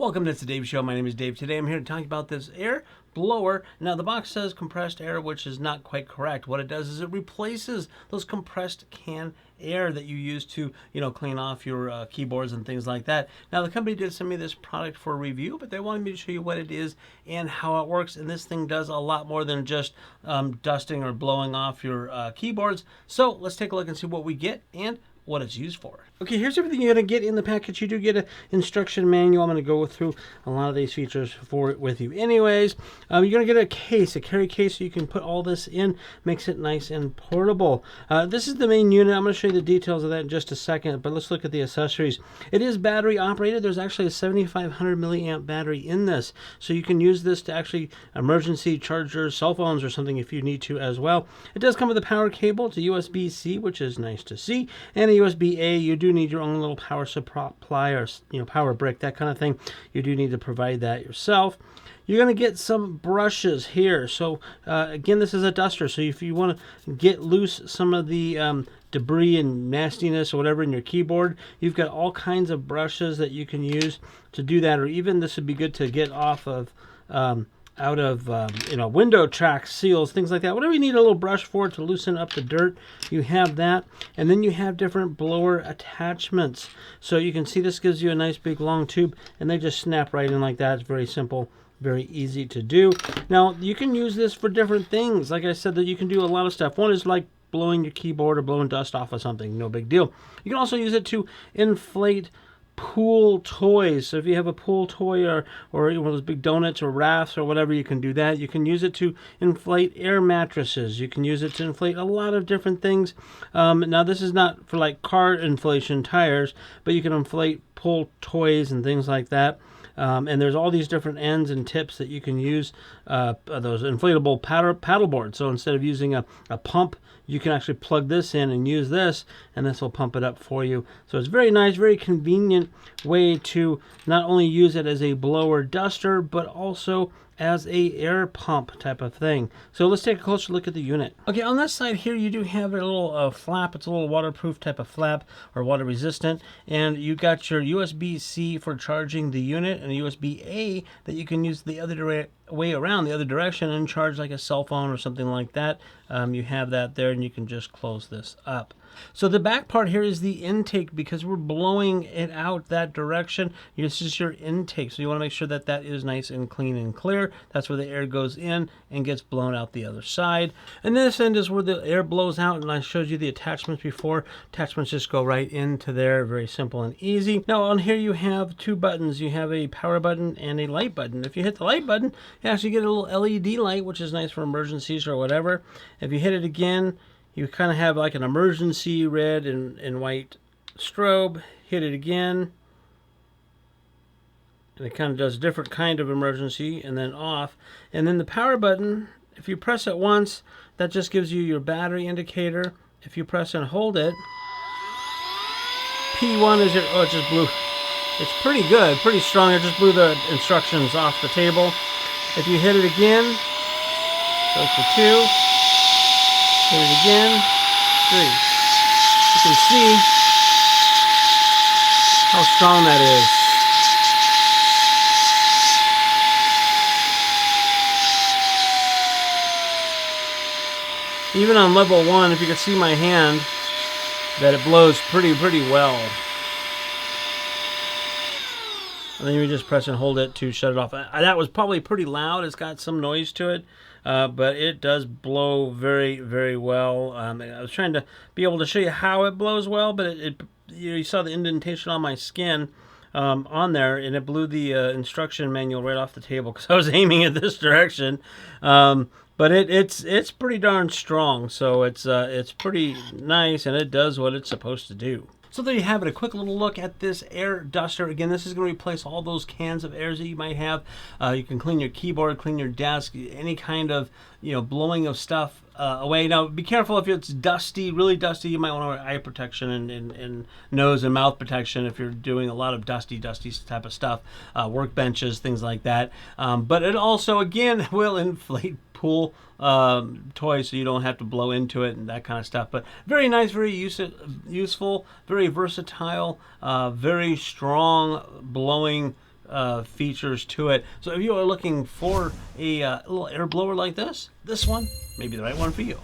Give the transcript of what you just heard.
Welcome to the Dave Show. My name is Dave. Today I'm here to talk about this air blower. Now the box says compressed air, which is not quite correct. What it does is it replaces those compressed can air that you use to, clean off your keyboards and things like that. Now the company did send me this product for review, but they wanted me to show you what it is and how it works. And this thing does a lot more than just dusting or blowing off your keyboards. So let's take a look and see what we get and what it's used for. Okay, here's everything you're going to get in the package. You do get an instruction manual. I'm going to go through a lot of these features with you anyways. You're going to get a case, a carry case, so you can put all this in. Makes it nice and portable. This is the main unit. I'm going to show you the details of that in just a second, but let's look at the accessories. It is battery operated. There's actually a 7,500 milliamp battery in this, so you can use this to actually emergency charge your cell phones or something if you need to as well. It does come with a power cable. It's a USB-C, which is nice to see, and a USB-A. You do need your own little power supply or power brick, that kind of thing. You do need to provide that yourself. You're going to get some brushes here. So again, this is a duster, so if you want to get loose some of the debris and nastiness or whatever in your keyboard, you've got all kinds of brushes that you can use to do that. Or even this would be good to get off of out of window track seals, things like that. Whatever you need a little brush for to loosen up the dirt, you have that. And then you have different blower attachments. So you can see this gives you a nice big long tube, and they just snap right in like that. It's very simple, very easy to do. Now you can use this for different things. Like I said, that you can do a lot of stuff. One is like blowing your keyboard or blowing dust off of something, no big deal. You can also use it to inflate pool toys. So if you have a pool toy or one of those big donuts or rafts or whatever, you can do that. You can use it to inflate air mattresses. You can use it to inflate a lot of different things. Now this is not for like car inflation tires, but you can inflate pool toys and things like that. And there's all these different ends and tips that you can use those inflatable paddle boards. So instead of using a pump, you can actually plug this in and use this, and this will pump it up for you. So it's very nice, very convenient way to not only use it as a blower duster, but also as a air pump type of thing. So let's take a closer look at the unit. Okay, on this side here, you do have a little flap. It's a little waterproof type of flap, or water resistant. And you got your USB-C for charging the unit, and a USB-A that you can use the other way around, the other direction, and charge like a cell phone or something like that. You have that there, and you can just close this up. So the back part here is the intake, because we're blowing it out that direction. This is your intake, so you want to make sure that that is nice and clean and clear. That's where the air goes in and gets blown out the other side. And this end is where the air blows out, and I showed you the attachments before. Attachments just go right into there, very simple and easy. Now on here you have two buttons. You have a power button and a light button. If you hit the light button, you actually get a little LED light, which is nice for emergencies or whatever. If you hit it again, you kind of have like an emergency red and white strobe. Hit it again, and it kind of does a different kind of emergency, and then off. And then the power button, if you press it once, that just gives you your battery indicator. If you press and hold it, P1 is your, oh, it just blew. It's pretty good, pretty strong. It just blew the instructions off the table. If you hit it again, goes to 2. Hit it again, 3. You can see how strong that is. Even on level 1, if you can see my hand, that it blows pretty well. And then you just press and hold it to shut it off. That was probably pretty loud. It's got some noise to it. But it does blow very well. I was trying to be able to show you how it blows well, but you saw the indentation on my skin on there, and it blew the instruction manual right off the table because I was aiming at this direction. But it's pretty darn strong, so it's pretty nice, and it does what it's supposed to do. So there you have it, a quick little look at this air duster. Again, this is going to replace all those cans of airs that you might have. You can clean your keyboard, clean your desk, any kind of blowing of stuff away. Now, be careful if it's dusty, really dusty. You might want to wear eye protection and nose and mouth protection if you're doing a lot of dusty type of stuff, workbenches, things like that. But it also, again, will inflate pool toys, so you don't have to blow into it and that kind of stuff. But very nice, very useful, very versatile, very strong blowing features to it. So if you are looking for a little air blower like this one may be the right one for you.